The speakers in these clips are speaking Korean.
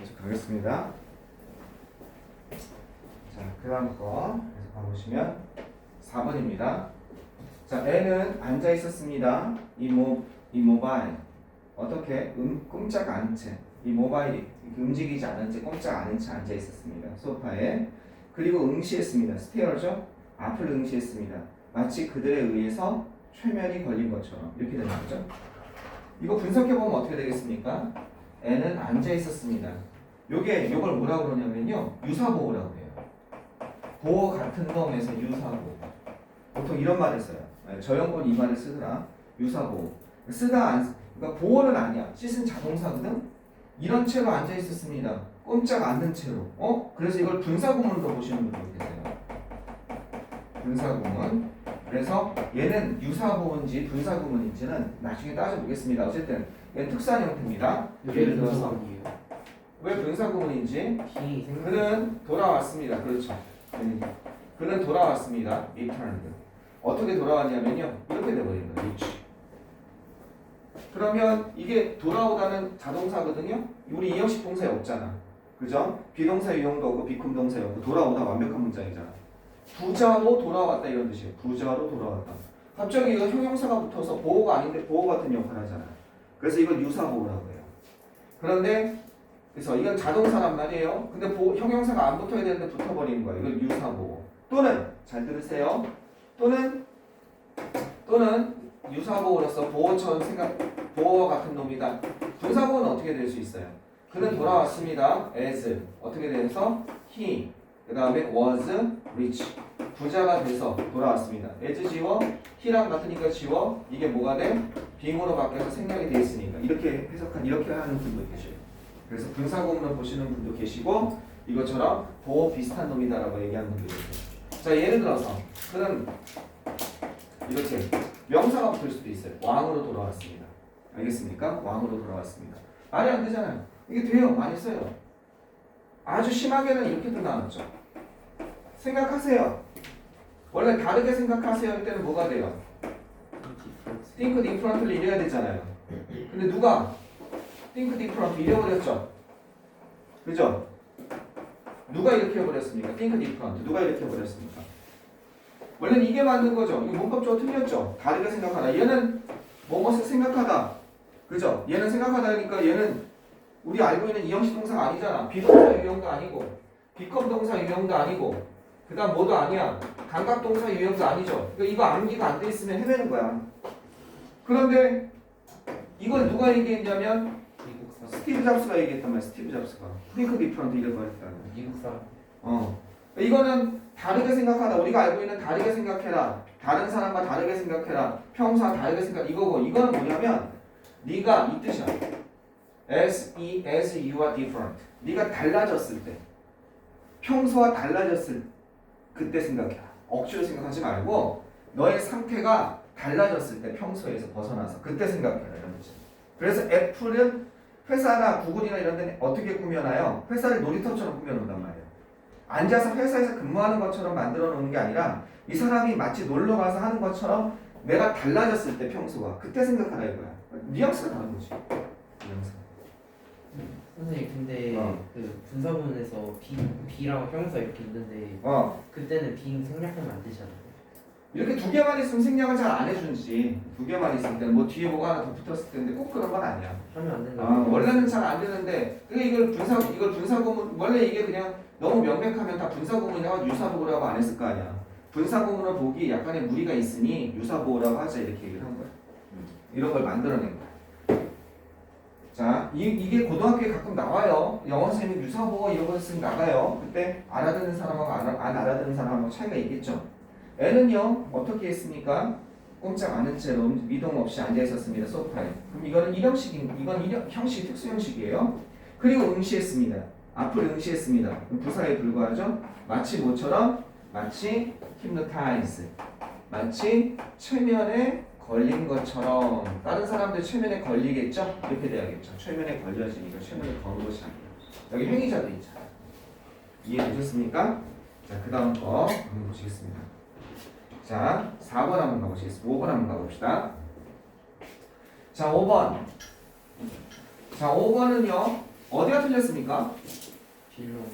계속 가겠습니다. 자, 그 다음 거 계속 가보시면 4번입니다. 자, 애는 앉아 있었습니다. 이 모바일. 어떻게? 꼼짝 않은 채. 이 모바일이 움직이지 않은 채, 꼼짝 않은 채 앉아 있었습니다. 소파에. 그리고 응시했습니다. 스테어죠? 앞을 응시했습니다. 마치 그들에 의해서 최면이 걸린 것처럼. 이렇게 되는 거죠. 이거 분석해보면 어떻게 되겠습니까? 애는 앉아 있었습니다. 요걸 뭐라고 그러냐면요. 유사보호라고 해요. 보호 같은 놈에서 유사보호. 보통 이런 말을 써요. 저형권 이 말을 쓰더라. 유사보호. 그러니까 보호는 아니야. 씻은 자동사거든. 이런 채로 앉아 있었습니다. 꼼짝 않는 채로. 그래서 이걸 분사구문으로 보시는 분도 계세요. 분사구문. 그래서 얘는 유사보호인지 분사구문인지는 나중에 따져보겠습니다. 어쨌든 얘는 특수한 형태입니다. 예를 들어서 왜 분사구문인지 그는 돌아왔습니다. 그렇죠. 그는 돌아왔습니다. returned. 어떻게 돌아왔냐면요. 이렇게 돼버린 거예요. reach. 그러면 이게 돌아오다는 자동사거든요. 우리 이형식 동사에 없잖아. 그죠? 비동사 유형도 없고 비금동사에 없고 돌아오다 완벽한 문장이잖아. 부자로 돌아왔다 이런 뜻이에요. 부자로 돌아왔다. 갑자기 이거 형용사가 붙어서 보호가 아닌데 보호 같은 역할을 하잖아. 그래서 이걸 유사보호라고 해요. 그런데 그래서 이건 자동사란 말이에요. 근데 형용사가 안 붙어야 되는데 붙어버리는 거예요. 이걸 유사보호. 또는 잘 들으세요. 또는 유사보호로서 보호처럼 보호와 같은 놈이다. 분사보호는 어떻게 될 수 있어요? 그는 돌아왔습니다. as 어떻게 돼서 he 그 다음에 was rich 부자가 돼서 돌아왔습니다. as 지워 he랑 같으니까 지워 이게 뭐가 돼? being으로 바뀌어서 생략이 돼 있으니까 이렇게 이렇게 하는 분도 계셔요. 그래서 분사구문을 보시는 분도 계시고 이것처럼 보호 비슷한 놈이다라고 얘기하는 분도 계세요. 자, 예를 들어서 그는 이렇게 명사가 붙을 수도 있어요. 왕으로 돌아왔습니다. 알겠습니까? 왕으로 돌아왔습니다. 말이 안 되잖아요. 이게 돼요. 많이 써요. 아주 심하게는 이렇게도 나왔죠. 생각하세요. 원래 다르게 생각하세요 할 때는 뭐가 돼요? think differently 이래야 되잖아요. 근데 누가 think different 잃어버렸죠? 그죠? 누가 이렇게 해버렸습니까? think different 누가 이렇게 해버렸습니까? 원래는 이게 맞는 거죠. 이거 문법적으로 틀렸죠? 다르게 생각하다. 얘는 뭐뭇을 생각하다. 그죠? 얘는 생각하다니까 얘는 우리 알고 있는 이형식 동사가 아니잖아. 비동사 유형도 아니고 비컴 동사 유형도 아니고 그 다음 뭐도 아니야. 감각 동사 유형도 아니죠. 그러니까 이거 암기가 안 돼 있으면 헤매는 거야. 그런데 이걸 누가 얘기했냐면 스티브 잡스가 얘기했단 말이야. 스티브 잡스가 think different 이런 거 했다. 미국 사람. 이거는 다르게 생각하다. 우리가 알고 있는 다르게 생각해라. 다른 사람과 다르게 생각해라. 평소와 다르게 생각 이거고 이거는 뭐냐면 네가 이 뜻이야. as you are different. 네가 달라졌을 때 평소와 달라졌을 그때 생각해라. 억지로 생각하지 말고 너의 상태가 달라졌을 때 평소에서 벗어나서 그때 생각해라 이런 거지. 그래서 애플은 회사나 구글이나 이런 데는 어떻게 꾸며놔요? 회사를 놀이터처럼 꾸며놓는단 말이에요. 앉아서 회사에서 근무하는 것처럼 만들어 놓는 게 아니라 이 사람이 마치 놀러 가서 하는 것처럼 내가 달라졌을 때 평소와 그때 생각하라 이거야. 뉘앙스가 다른 거지. 뉘앙스. 선생님 근데 그 분사구문에서 B랑 형용사 이렇게 있는데 그때는 B는 생략하면 안 되잖아요. 이렇게 두 개만 있으면 생략을 잘 안 해주지. 두 개만 있을 때는 뭐 뒤에 뭐가 하나 더 붙었을 텐데 꼭 그런 건 아니야. 하면 안 된다. 원래는 잘 안 되는데 이걸 분사구문 원래 이게 그냥 너무 명백하면 다 분사구문이라고 유사보호라고 안 했을 거 아니야. 분사구문을 보기 약간의 무리가 있으니 유사보호라고 하자 이렇게 얘기를 한 거야. 이런 걸 만들어낸 거야. 자, 이게 고등학교에 가끔 나와요. 영어 선생님이 유사보호 이런 거 쓰면 나가요. 그때 알아듣는 사람하고 안 알아듣는 사람하고 차이가 있겠죠. 애는요 어떻게 했습니까? 꼼짝 않은 채로 미동 없이 앉아 있었습니다. 소파에. 그럼 이건 형식 특수 형식이에요. 그리고 응시했습니다. 앞을 응시했습니다. 그럼 부사에 불과하죠. 마치 뭐처럼? 마치 hypnotize. 마치 최면에 걸린 것처럼. 다른 사람들 최면에 걸리겠죠? 이렇게 돼야겠죠. 최면에 걸려지니까 최면에 거는 것이 아니에요. 여기 행위자도 있잖아요. 이해되셨습니까? 자, 그 다음 거 한번 보시겠습니다. 자, 4번 한번 가보시겠습니다. 5번 한번 가봅시다. 자, 5번. 자, 5번은요 어디가 틀렸습니까? 빌롱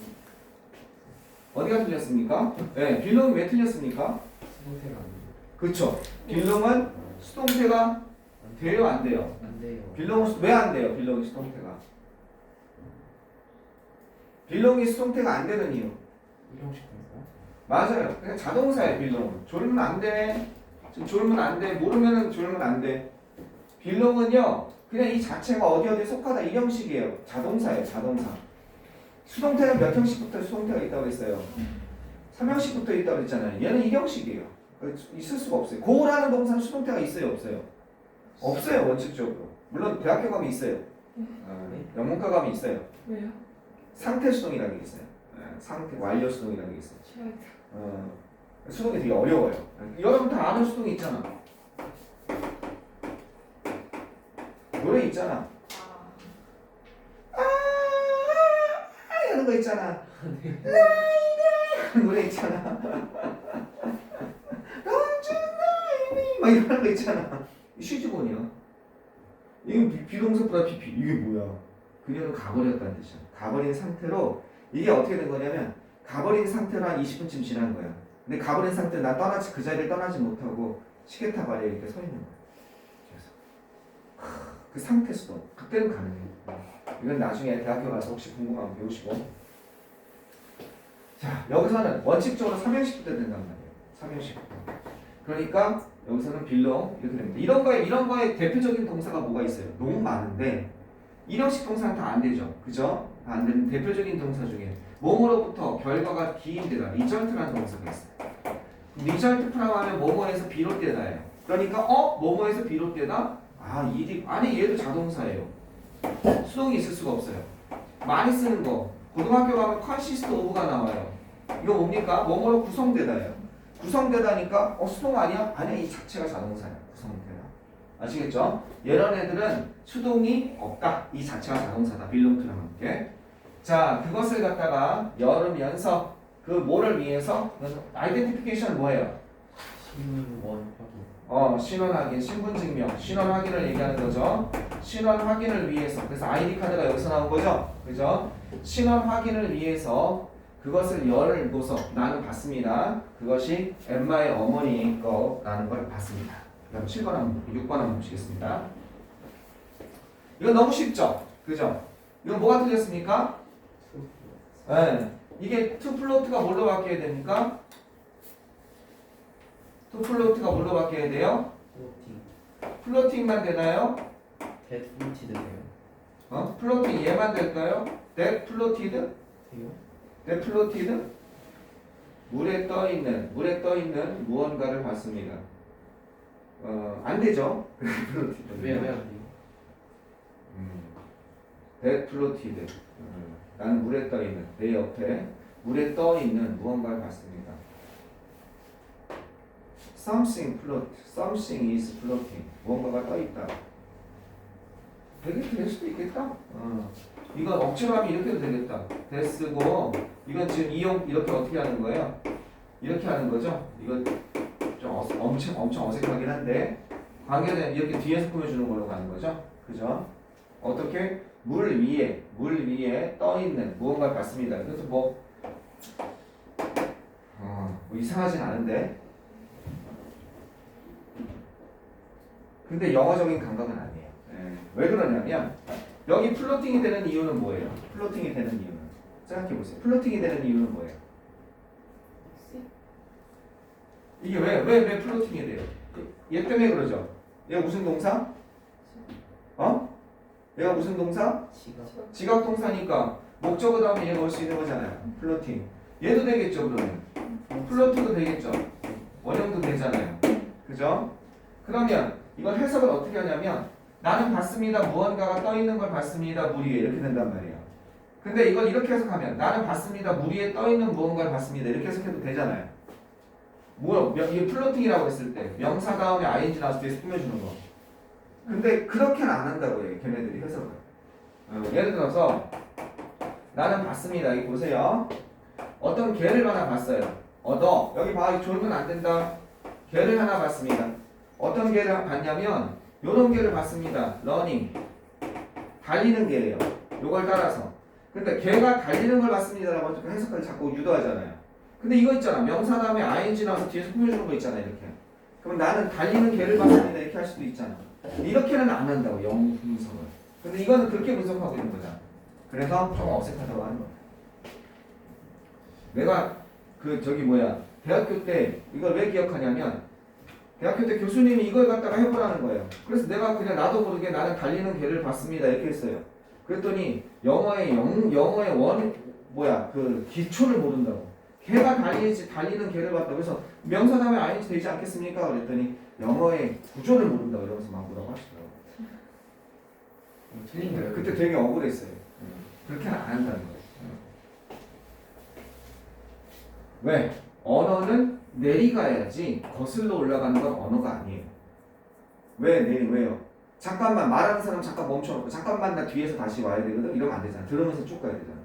어디가 틀렸습니까? 네, 빌롱이 왜 틀렸습니까? 수동태가 그쵸. 빌롱은 수동태가 돼요, 안 돼요? 안 돼요. 빌롱은 왜 안 돼요? 빌롱이 수동태가. 빌롱이 수동태가 안 되는 이유. 일형식 동사? 맞아요. 그냥 자동사예요, 빌롱은. 졸면 안 돼. 지금 졸면 안 돼. 모르면은 졸면 안 돼. 빌롱은요, 그냥 이 자체가 어디에 속하다 이 형식이에요. 자동사예요, 자동사. 수동태는 몇 형식부터 수동태가 있다고 했어요? 3형식부터 있다고 했잖아요. 얘는 이 형식이에요. 있을 수가 없어요. 고라는 동사는 수동태가 있어요, 없어요? 없어요, 원칙적으로. 물론 대학교 가면 있어요. 영문과 가면 있어요. 왜요? 상태 수동이라는 게 있어요. 상태 완료 수동이라는 게 있어요. 싫어했다. 수동이 되게 어려워요. 여러분 다 아는 수동이 있잖아. 노래 있잖아. 하는 거 있잖아. 노래 있잖아. 막 이런 거 있잖아. 쉬지본이야. 이건 비동사보다 PP. 이게 뭐야? 그녀는 가버렸다는 뜻이야. 가버린 상태로 이게 어떻게 된 거냐면 가버린 상태로 한 20분쯤 지난 거야. 근데 가버린 상태로 그 자리를 떠나지 못하고 시계 타고 아래 이렇게 서 있는 거야. 그래서 그 상태 수동. 그때는 가능해. 이건 나중에 대학교 가서 혹시 궁금하면 배우시고. 자, 여기서는 원칙적으로 3형식부터 된단 말이에요. 3형식부터. 그러니까 여기서는 빌롱 이렇게 됩니다. 이런 거에 대표적인 동사가 뭐가 있어요? 너무 많은데 1형식 동사는 다 안 되죠. 그죠? 다 안 되는 대표적인 동사 중에 뭐뭐로부터 결과가 B인데다 리절트라는 동사가 있어요. 리절트 프라하면 뭐뭐에서 비롯되다예요. 그러니까 뭐뭐에서 비롯되다? 아니 얘도 자동사예요. 수동이 있을 수가 없어요. 많이 쓰는 거 고등학교 가면 컨시스트 오브가 나와요. 이거 뭡니까? 뭐뭐로 구성되다예요. 구성되다니까 수동 아니야? 아니야, 이 자체가 자동사야. 구성되다. 아시겠죠? 이런 애들은 수동이 없다. 이 자체가 자동사다. 빌롱투랑 함께. 자, 그것을 갖다가 열으면서 그 뭐를 위해서 아이덴티피케이션 뭐예요? 신원 확인. 신원 확인, 신분 증명, 신원 확인을 얘기하는 거죠. 신원 확인을 위해서. 그래서 아이디 카드가 여기서 나온 거죠. 그죠? 신원 확인을 위해서 그것을 열을 둬서 나는 봤습니다. 그것이 엠마의 어머니의 거라는 걸 봤습니다. 그다음 6번 한번 보시겠습니다. 이건 너무 쉽죠? 그죠? 이건 뭐가 틀렸습니까? 네. 이게 to float가 뭘로 바뀌어야 됩니까? to float가 뭘로 바뀌어야 돼요? 플로팅. 플로팅만 되나요? that floated 돼요? 플로팅 얘만 될까요? that floated? 돼요? that floated? 물에 떠 있는 무언가를 봤습니다. 안 되죠? 왜 안 돼요? that floated. 나는 물에 떠 있는 내 옆에 물에 떠 있는 무언가를 봤습니다. Something is floating. 무언가가 떠 있다. 되게 될 수도 있겠다. 이건 억지로 하면 이렇게도 되겠다. 됐고 이건 지금 이용 이렇게 어떻게 하는 거예요? 이렇게 하는 거죠. 이거 좀 엄청 어색하긴 한데 관계는 이렇게 뒤에서 꾸며주는 걸로 가는 거죠. 그죠? 어떻게 물 위에 떠 있는 무언가를 봤습니다. 그래서 뭐 이상하진 않은데. 근데 영어적인 감각은 아니에요. 왜 그러냐면 여기 플로팅이 되는 이유는 뭐예요? 플로팅이 되는 이유는 생각해 보세요. 플로팅이 되는 이유는 뭐예요? 이게 왜 플로팅이 돼요? 얘 때문에 그러죠. 얘가 무슨 동사? 얘가 무슨 동사? 지각 동사니까 목적어 다음에 얘 넣을 수 있는 거잖아요. 플로팅. 얘도 되겠죠, 그러면. 플로트도 되겠죠. 원형도 되잖아요. 그죠? 그러면 이걸 해석을 어떻게 하냐면 나는 봤습니다. 무언가가 떠 있는 걸 봤습니다. 물 위에 이렇게 된단 말이에요. 근데 이걸 이렇게 해석하면 나는 봤습니다. 물 위에 떠 있는 무언가를 봤습니다. 이렇게 해석해도 되잖아요. 이게 플로팅이라고 했을 때 명사 다음에 ing 나와서 뒤에서 꾸며주는 거. 근데 그렇게는 안 한다고 해요. 걔네들이 해석을. 예를 들어서 나는 봤습니다. 여기 보세요. 어떤 개를 하나 봤어요. 너 여기 봐. 졸면 안 된다. 개를 하나 봤습니다. 어떤 개를 봤냐면 요런 개를 봤습니다. 러닝 달리는 개예요. 요걸 따라서. 근데 걔가 달리는 걸 봤습니다라고 해석까지 자꾸 유도하잖아요. 근데 이거 있잖아. 명사 다음에 ing 나와서 뒤에서 꾸며주는 거 있잖아. 이렇게. 그럼 나는 달리는 걔를 봤습니다. 이렇게 할 수도 있잖아. 이렇게는 안 한다고, 영어 분석을. 근데 이거는 그렇게 분석하고 있는 거잖아. 그래서 좀 어색하다고 하는 거야. 내가 대학교 때 이걸 왜 기억하냐면 대학교 때 교수님이 이걸 갖다가 해보라는 거예요. 그래서 내가 그냥 나도 모르게 나는 달리는 개를 봤습니다 이렇게 했어요. 그랬더니 영어의 기초를 모른다고. 개가 달리는 개를 봤다고. 그래서 명사 다음에 ing 되지 않겠습니까? 그랬더니 영어의 구조를 모른다고 이러면서 막 뭐라고 하시더라고요. 틀린 거예요. 그때 되게 억울했어요. 그렇게는 안 한다는 거예요. 왜? 언어는 내리가야지 거슬러 올라가는 건 언어가 아니에요. 왜요? 잠깐만 말하는 사람 잠깐 멈춰놓고 잠깐만 나 뒤에서 다시 와야 되거든. 이러면 안 되잖아. 들으면서 쭉 가야 되잖아.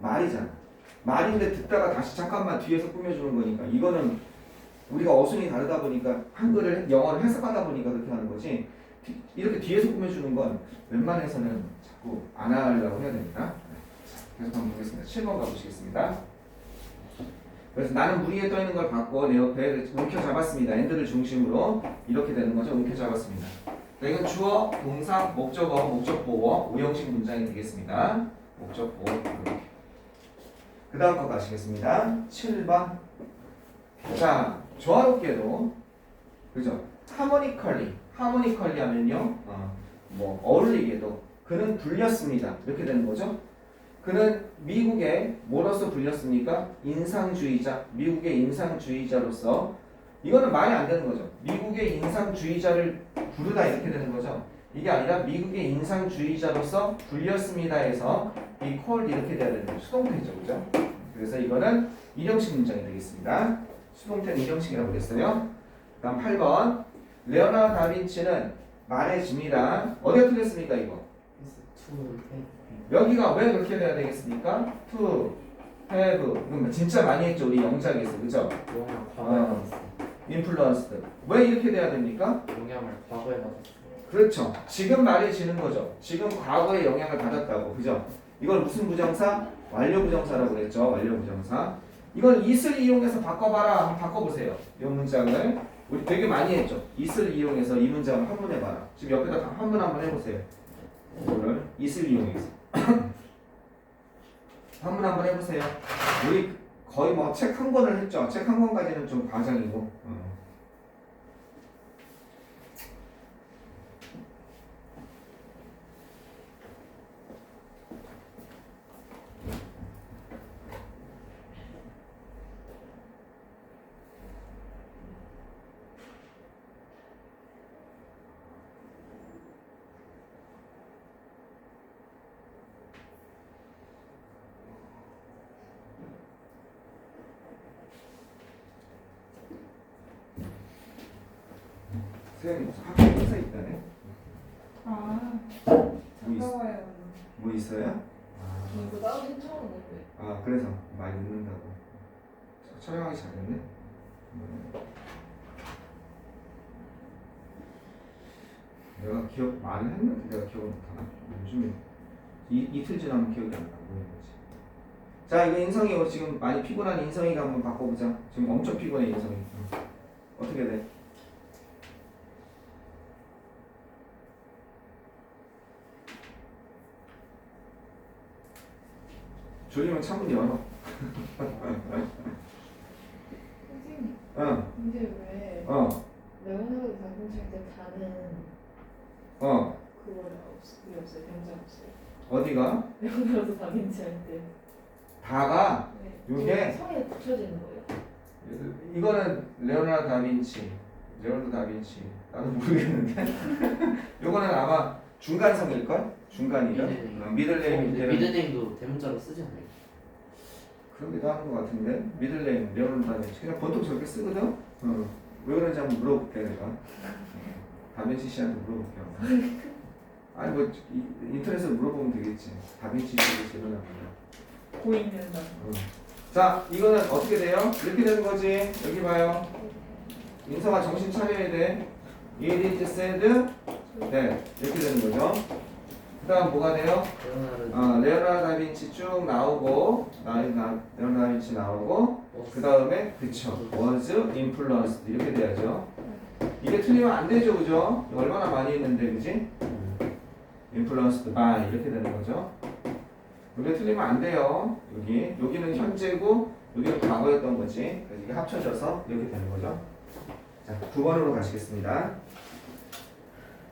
말이잖아. 말인데 듣다가 다시 잠깐만 뒤에서 꾸며주는 거니까 이거는 우리가 어순이 다르다 보니까 영어를 해석하다 보니까 그렇게 하는 거지. 이렇게 뒤에서 꾸며주는 건 웬만해서는 자꾸 안 하려고 해야 됩니다. 계속 한번 보겠습니다. 7번 가보시겠습니다. 그래서 나는 물 위에 떠 있는 걸 봤고 내 옆에 움켜잡았습니다. 엔드를 중심으로 이렇게 되는 거죠. 움켜잡았습니다. 이건 주어, 동사, 목적어, 목적보어, 오형식 문장이 되겠습니다. 목적보어 이렇게. 그 다음 거 가시겠습니다. 7번. 자, 조화롭게도 그죠? 하모니컬리 하면요. 어울리게도 그는 불렸습니다. 이렇게 되는 거죠. 그는 미국의 뭐로서 불렸습니까? 인상주의자. 미국의 인상주의자로서. 이거는 말이 안 되는 거죠. 미국의 인상주의자를 부르다 이렇게 되는 거죠. 이게 아니라 미국의 인상주의자로서 불렸습니다 해서 be called 이렇게 돼야 되는 거죠. 수동태죠. 그죠? 그래서 이거는 일형식 문장이 되겠습니다. 수동태는 일형식이라고 그랬어요. 다음 8번. 레오나르도 다빈치는 말해줍니다. 어디가 틀렸습니까 이거? 여기가 왜 그렇게 돼야 되겠습니까? to have. 이건 진짜 많이 했죠. 우리 영작에서. 그죠? 영향을 과거에 받았어. influenced. 왜 이렇게 돼야 됩니까? 영향을 과거에 받았어. 그렇죠. 지금 말해지는 거죠. 지금 과거에 영향을 받았다고. 그죠? 이걸 무슨 부정사? 완료 부정사라고 그랬죠. 완료 부정사. 이건 is를 이용해서 바꿔봐라. 한번 바꿔보세요. 이 문장을. 우리 되게 많이 했죠. is를 이용해서 이 문장을 한문해봐라. 지금 옆에다 한문 한번 해보세요. 이거를 is를 이용해서. 한문 한번 해보세요. 우리 거의 책 한 권을 했죠. 책 한 권까지는 좀 과장이고. 선생님 무슨 학교 행사 있다네? 반가워요. 뭐 있어요? 이거 따로 신청하는데. 그래서 많이 늦는다고. 촬영하기 잘했네. 내가 말을 했는데 내가 기억을 못하나? 요즘에 이틀 지나면 기억이 안 나고 그런 거지. 자, 이거 인성이 지금 많이 피곤한 인성이가 한번 바꿔보자. 지금 엄청 피곤해 인성이. 어떻게 돼? 졸리면 창문 열어. 선생님, 응. 근데 왜 레오나르도 다빈치 할때 다는 그거를 없어요? 병장 없어요? 어디가? 레오나르도 다빈치 할 때. 다가 요게 네. 성에 붙여지는 거예요? 이거는 레오나르도 다빈치. 나도 모르겠는데. 요거는 아마 중간성일걸? 중간이죠? 미들네임. 미들네임도 대문자로 쓰지 않아요? 그러기도 하는 것 같은데. 미들네임, 레오나르도 다빈치. 그냥 보통 저렇게 쓰거든? 왜 그런지 한번 물어볼게 내가. 다빈치 씨한테 물어볼게요. 아니 뭐 인터넷으로 물어보면 되겠지. 다빈치 씨에게 제대로 나옵니다. 보이는 다. 자, 이거는 어떻게 돼요? 이렇게 되는 거지. 여기 봐요. 인성아 정신 차려야 돼. It is said. 네, 이렇게 되는 거죠. 그 다음 뭐가 돼요? 레오나르도. 레오나르도 다빈치 쭉 나오고 레오나르도 다빈치 나오고 그 다음에 그쵸 was influenced 이렇게 돼야죠. 이게 틀리면 안 되죠, 그죠? 이거 얼마나 많이 했는데, 그지? influenced by 이렇게 되는 거죠. 이게 틀리면 안 돼요. 여기는 현재고 여기는 과거였던 거지. 그래서 이게 합쳐져서 이렇게 되는 거죠. 자, 9번으로 가시겠습니다.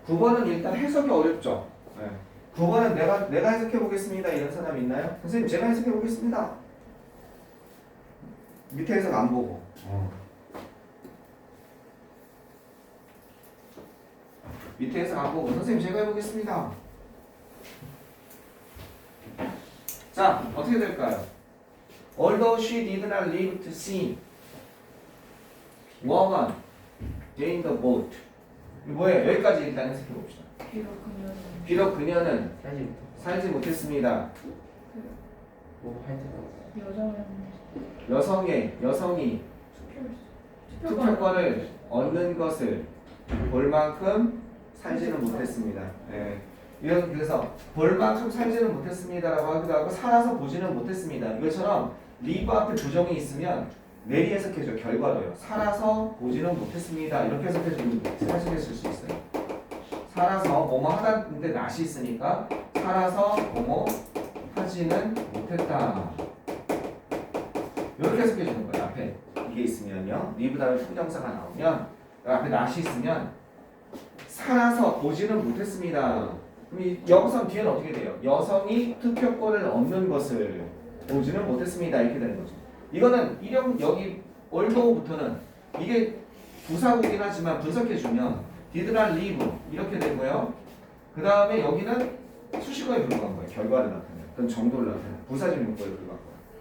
9번은 일단 해석이 어렵죠. 네. 9번은 내가 해석해 보겠습니다. 이런 사람 있나요? 선생님 제가 해석해 보겠습니다. 밑에 해석 안 보고. 밑에 해석 안 보고 선생님 제가 해보겠습니다. 자, 어떻게 될까요? Although she did not live to see woman in the boat. 이거 뭐예요? 여기까지 일단 해석해 봅시다. 비록 그녀는 살지 못했습니다. 뭐할 때까지. 여성이 투표권을 얻는 것을 볼 만큼 살지는 못했습니다. 네. 그래서 볼 만큼 살지는 못했습니다라고 하기도 하고 살아서 보지는 못했습니다. 이것처럼 리브 앞에 부정이 있으면 내리 해석해줘. 결과로요. 살아서 보지는 못했습니다. 이렇게 해석해주면 해석했을 수 있어요. 살아서 뭐뭐 하다는데 낫이 있으니까 살아서 뭐뭐 하지는 못했다. 이렇게 해석해주는 거예요. 앞에 이게 있으면요. 리브 다음에副정사가 나오면 앞에 낫이 있으면 살아서 보지는 못했습니다. 그럼 여기서 뒤에는 어떻게 돼요? 여성이 투표권을 얻는 것을 보지는 못했습니다. 이렇게 되는 거죠. 이거는 여기 얼도부터는 이게 부사구긴 하지만 분석해주면 did not live 이렇게 되고요. 그 다음에 여기는 수식어에 불과한 거예요. 결과를 나타내요. 어떤 정도를 나타내요. 부사적 용법에 불과한 거예요.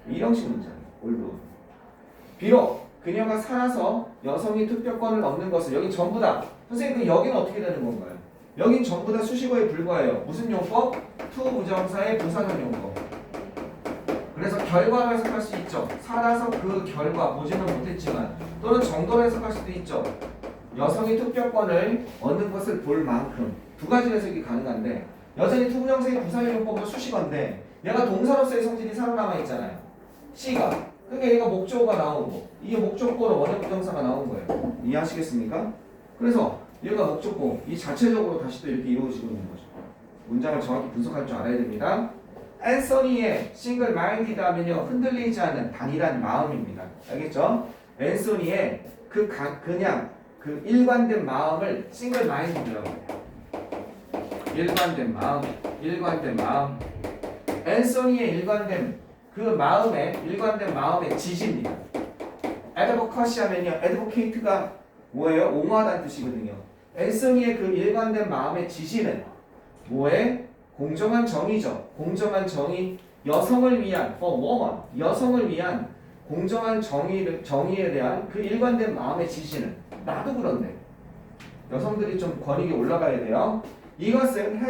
이 형식 문제예요. 얼도. 비록 그녀가 살아서 여성이 투표권을 얻는 것을 여기 전부다. 선생님 그 여기는 어떻게 되는 건가요? 여긴 전부 다 수식어에 불과해요. 무슨 용법? to 부정사의 부사적 용법. 그래서 결과로 해석할 수 있죠. 살아서 그 결과 보지는 못했지만 또는 정도로 해석할 수도 있죠. 여성이 투표권을 얻는 것을 볼 만큼 두 가지 해석이 가능한데 여전히 to 부정사의 부사적 용법은 수식어인데 얘가 동사로서의 성질이 살아남아 있잖아요. C가. 그러니까 얘가 목적어가 나오고 이게 목적어로 원형 부정사가 나온 거예요. 이해하시겠습니까? 그래서 얘가 목적어 이 자체적으로 다시 또 이렇게 이루어지고 있는 거죠. 문장을 정확히 분석할 줄 알아야 됩니다. 앤서니의 싱글 마인디드 하면요 흔들리지 않는 단일한 마음입니다. 알겠죠? 앤서니의 그냥 그 일관된 마음을 싱글 마인디드라고 해요. 일관된 마음. 앤서니의 일관된 마음의 지지입니다. advocacy 하면요 advocate가 뭐예요? 옹호하다는 뜻이거든요. 앤서니의 그 일관된 마음의 지지는 뭐에? 공정한 정의죠. 공정한 정의, 여성을 위한 for woman, 여성을 위한 공정한 정의에 대한 그 일관된 마음의 지지는 나도 그런데 여성들이 좀 권익이 올라가야 돼요. 이것은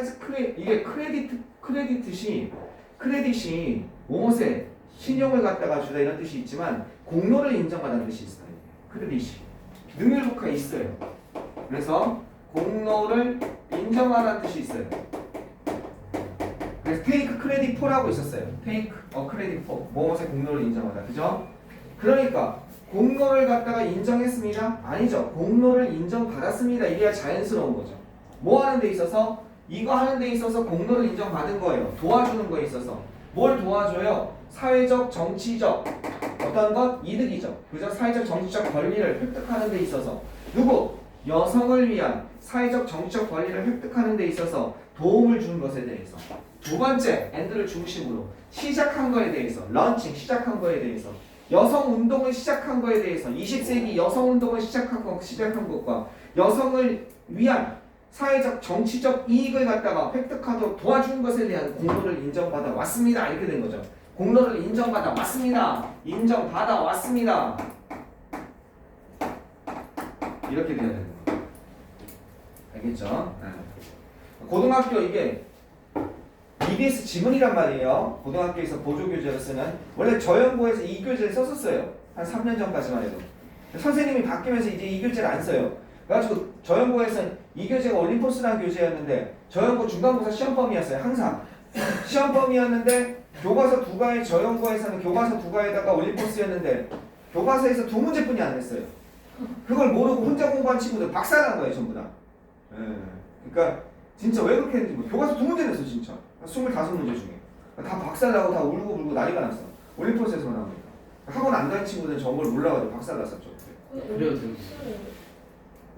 이게 크레딧이 무엇에 신용을 갖다가 주다 이런 뜻이 있지만 공로를 인정하다는 뜻이 있어요. 크레딧이 능률국화 있어요. 그래서 공로를 인정하다는 뜻이 있어요. 그래서 take credit for라고 있었어요. take a credit for 무엇의 공로를 인정하다. 그죠? 그러니까 공로를 갖다가 인정했습니다? 아니죠. 공로를 인정받았습니다. 이래야 자연스러운 거죠. 뭐 하는 데 있어서? 이거 하는 데 있어서 공로를 인정받은 거예요. 도와주는 거에 있어서. 뭘 도와줘요? 사회적, 정치적 어떤 것? 이득이죠. 그죠? 사회적, 정치적 권리를 획득하는 데 있어서 누구? 여성을 위한 사회적, 정치적 권리를 획득하는 데 있어서 도움을 준 것에 대해서 두 번째, and를 중심으로 시작한 거에 대해서 런칭, 시작한 거에 대해서 여성 운동을 시작한 거에 대해서 20세기 여성 운동을 시작한 것과 여성을 위한 사회적 정치적 이익을 갖다가 획득하도록 도와준 것에 대한 공로를 인정받아 왔습니다. 이렇게 된 거죠. 공로를 인정받아 왔습니다. 인정받아 왔습니다. 이렇게 돼야 되는 거예요. 알겠죠? 고등학교 이게 EBS 지문이란 말이에요. 고등학교에서 보조교재로 쓰는 원래 저연고에서 이 교재를 썼었어요. 한 3년 전까지만 해도. 선생님이 바뀌면서 이제 이 교재를 안 써요. 그래가지고 저연고에서는 이 교재가 올림포스라는 교재였는데 저연고 중간고사 시험범위였어요. 항상 시험범위였는데 교과서 두 과에 저연고에서는 교과서 두 과에다가 올림포스였는데 교과서에서 두 문제뿐이 안 냈어요. 그걸 모르고 혼자 공부한 친구들 박살난 거예요 전부 다. 예. 그러니까 진짜 왜 그렇게 했는지 교과서 두 문제 냈어 진짜. 25문제 중에 다 박살나고 다 울고 불고 난리가 났어. 올림포스에서 나오니까 학원 안 다닌 친구들은 저걸 몰라가지고 박살났었죠. 그래도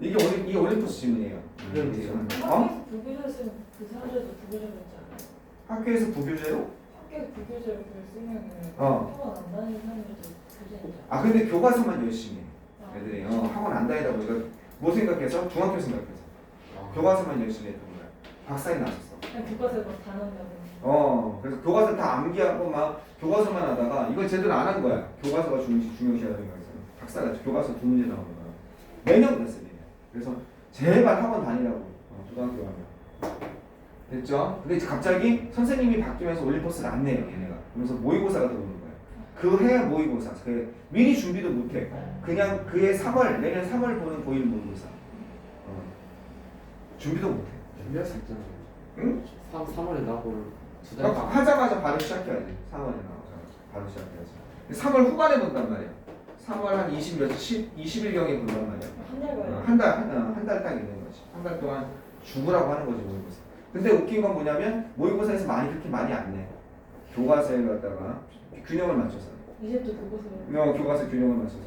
이게 올림포스 질문이에요. 그래도 돼요. 어? 부교재를 쓰면 그 사람들도 부교재를 했지 않아요? 학교에서 부교재로? 학교에 부교재를 쓰면 어. 학원 안 다니는 사람들도 부교재인 줄 아 근데 교과서만 열심히 해. 알아요? 애들이 학원 안 다니다 보니까 뭐 생각해서? 중학교 생각해서 교과서만 열심히 했던 거야. 박살이 났었어. 그냥 교과서에 막 단원이라고. 그래서 교과서 다 암기하고 막 교과서만 하다가 이걸 제대로 안 한 거야. 교과서가 중요시하다는 거에서 박살났죠. 교과서 두 문제 나오는 거야. 매년 그랬어요. 매년. 그래서 제발 학원 다니라고 초등학교 가면 됐죠? 근데 이제 갑자기 선생님이 바뀌면서 올림포스를 안 내요 얘네가. 그러면서 모의고사가 들어오는 거야. 그 해 모의고사. 미리 준비도 못해. 그냥 그해 3월 내년 3월 보는 고일 모의고사. 준비도 못해. 준비할 수 있잖아요. 응? 3월에 나고 두 달. 하자마자 바로 시작해야지. 3월에 나오자마자 바로 시작해야지. 3월 후반에 본단 말이야. 3월 한 20일경에 본단 말이야. 한 달 가요. 한 달 딱 있는 거지. 한 달 동안 죽으라고 하는 거지 모의고사. 근데 웃긴 건 뭐냐면 모의고사에서 그렇게 많이 안 내. 교과서에 갖다가 균형을 맞춰서. 이제 또 교과서. 교과서 균형을 맞춰서.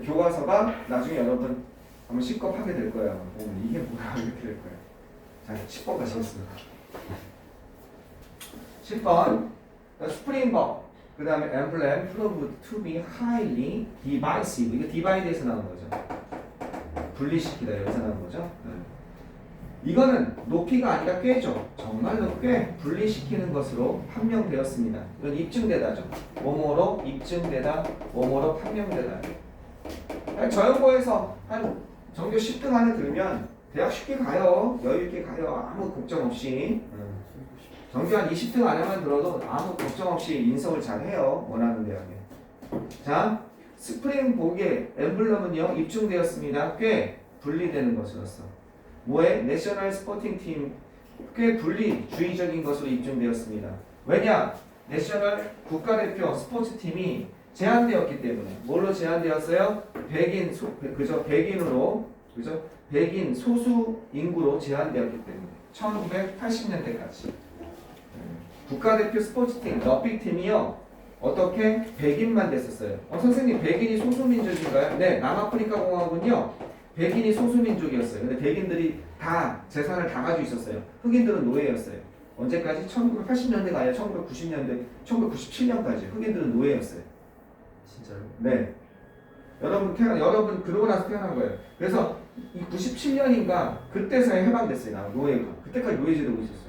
교과서가 나중에 여러분 한번 식겁하게 될 거야. 이게 뭐야 이렇게 될 거야. 자, 10번 가시겠습니다. 10번 스프링버 그 다음에 emblem proved to be highly divisive. 이거 divide에서 나온 거죠. 분리시키다 여기서 나온 거죠. 이거는 높이가 아니라 꾀죠. 정말로 꽤 분리시키는 것으로 판명되었습니다. 이건 입증되다죠. 뭐뭐로 입증되다, 뭐뭐로 판명되다. 저연고에서 한 전교 10등 안에 들면 대학 쉽게 가요. 여유 있게 가요. 아무 걱정 없이. 전교 한 20등 안에만 들어도 아무 걱정 없이 인성을 잘 해요. 원하는 대학에. 자, 스프링복의 엠블럼은요 입증되었습니다. 꽤 분리되는 것으로서. 뭐에? 내셔널 스포팅 팀 꽤 분리주의적인 것으로 입증되었습니다. 왜냐? 내셔널 국가대표 스포츠팀이 제한되었기 때문에. 뭘로 제한되었어요? 백인 소수 인구로 제한되었기 때문에. 1980년대까지. 국가대표 스포츠팀, 러빅팀이요. 어떻게? 백인만 됐었어요. 선생님, 백인이 소수민족인가요? 네, 남아프리카 공화국은요. 백인이 소수민족이었어요. 근데 백인들이 다 재산을 다 가지고 있었어요. 흑인들은 노예였어요. 언제까지? 1980년대가 아니라 1990년대, 1997년까지 흑인들은 노예였어요. 진짜요? 네. 여러분 그러고 나서 태어난 거예요. 그래서 이 97년인가 그때서야 해방됐어요. 노예가. 그때까지 노예제도가 있었어요.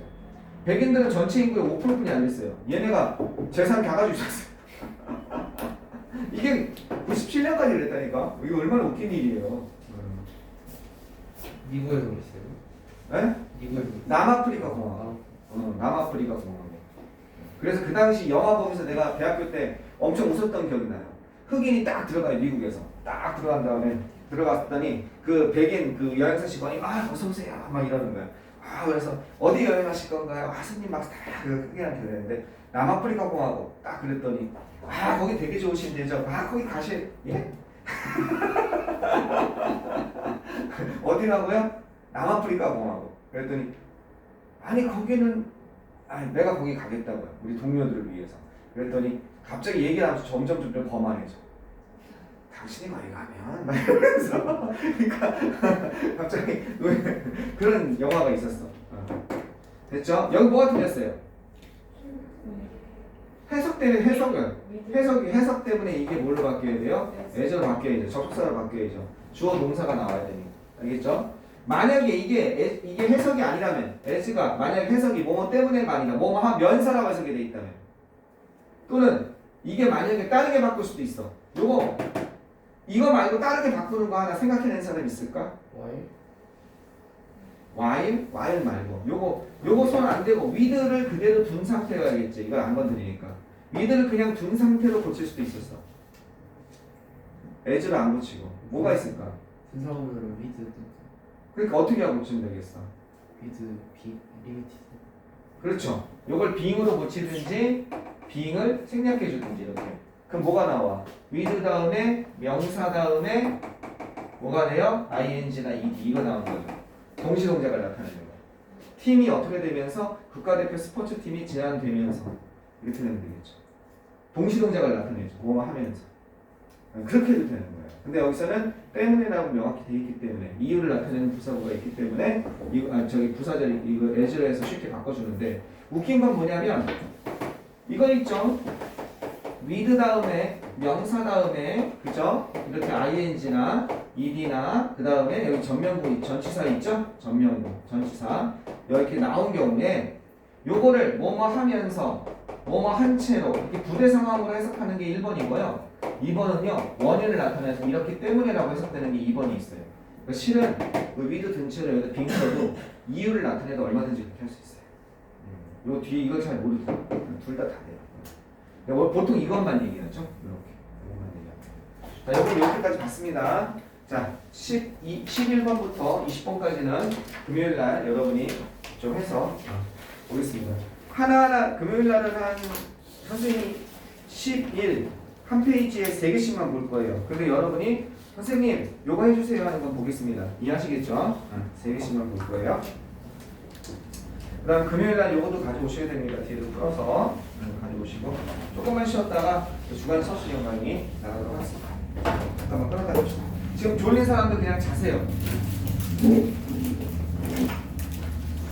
백인들은 전체 인구의 5%뿐이 안 됐어요. 얘네가 재산 다 가지고 있었어요. 이게 97년까지 그랬다니까. 이게 얼마나 웃긴 일이에요. 미국에서 그랬어요? 네? 미국에서. 남아프리카 공화국. 남아프리카 공화국. 그래서 그 당시 영화 보면서 내가 대학교 때 엄청 웃었던 기억이 나요. 흑인이 딱 들어가요. 미국에서 딱 들어간 다음에 들어갔더니 그 백인 그 여행사 직원이 어서 오세요 막 이러는 거야. 그래서 어디 여행하실 건가요? 스님 막 다 그 흑인한테 그랬는데 남아프리카 공화국 딱 그랬더니 거기 되게 좋으신데요. 거기 가실 예? 어디라고요? 남아프리카 공화국. 그랬더니 아니 거기는 내가 거기 가겠다고요. 우리 동료들을 위해서. 그랬더니 갑자기 얘기를 하면서 점점 거만해져. 당신이 거기 가면 막 이러면서 그러니까 갑자기 그런 영화가 있었어. 됐죠? 여기 뭐가 틀렸어요? 해석 때문에 이게 뭘로 바뀌어야 돼요? 예절로 바뀌어야죠. 접속사로 바뀌어야죠. 주어 동사가 나와야 되니. 알겠죠? 만약에 이게 해석이 아니라면 as가 만약에 해석이 뭐뭐 때문에가 아니라 뭐뭐 하면서라고 해석이 돼 있다면 또는 이게 만약에 다르게 바꿀 수도 있어. 이거 말고 다르게 바꾸는 거 하나 생각해낸 사람 있을까? while 말고 요거 손 안 대고 with를 그대로 둔 상태로 해야겠지. 이걸 안 건드리니까 with를 그냥 둔 상태로 고칠 수도 있었어. as를 안 고치고 뭐가 있을까? 분사문으로 위드. 그러니까 어떻게 하고 치면 되겠어? with b limited. 그렇죠. 요걸 being으로 고치든지 being을 생략해 주든지 이렇게. 그럼 뭐가 나와? with 다음에 명사 다음에 뭐가 돼요? ing나 ed 이거 나온 거죠. 동시 동작을 나타내는 거. 팀이 어떻게 되면서 국가대표 스포츠팀이 제한되면서 이렇게 되면 되겠죠. 동시 동작을 나타내죠. 뭐뭐 하면서. 그렇게 해도 되는 거예요. 근데 여기서는 때문에라고 명확히 돼 있기 때문에 이유를 나타내는 부사구가 있기 때문에 저기 부사절 이거 as에서 쉽게 바꿔주는데 웃긴 건 뭐냐면 이거 있죠. with 다음에 명사 다음에 그죠? 이렇게 ing나 ed나 그 다음에 여기 전면부 전치사 있죠? 전면부 전치사 이렇게 나온 경우에 요거를 뭐뭐 하면서 뭐뭐 한 채로 이렇게 부대 상황으로 해석하는 게 1번이고요. 2번은요 원인을 나타내서 이렇기 때문에라고 해석되는 게 2번이 있어요. 그러니까 실은 그 with 든치로 여기다 빙 써도 이유를 나타내도 얼마든지 그렇게 할 수 있어요. 요 뒤에 이걸 잘 모르죠. 둘 다 돼요. 보통 이것만 얘기하죠. 이렇게 이것만 얘기하죠. 자, 여러분 여기까지 봤습니다. 자, 11번부터 20번까지는 금요일날 여러분이 좀 해서 보겠습니다. 하나하나 금요일날은 한 선생님이 11 한 페이지에 3개씩만 볼 거예요. 근데 여러분이 선생님 요거 해주세요 하는 건 보겠습니다. 이해하시겠죠? 3개씩만 볼 거예요. 그 다음 금요일날 요것도 가져오셔야 됩니다. 뒤에도 풀어서 가져오시고 조금만 쉬었다가 주간 서술 영상이 나가도록 하겠습니다. 잠깐만 끊었다 봅시다. 지금 졸린 사람도 그냥 자세요.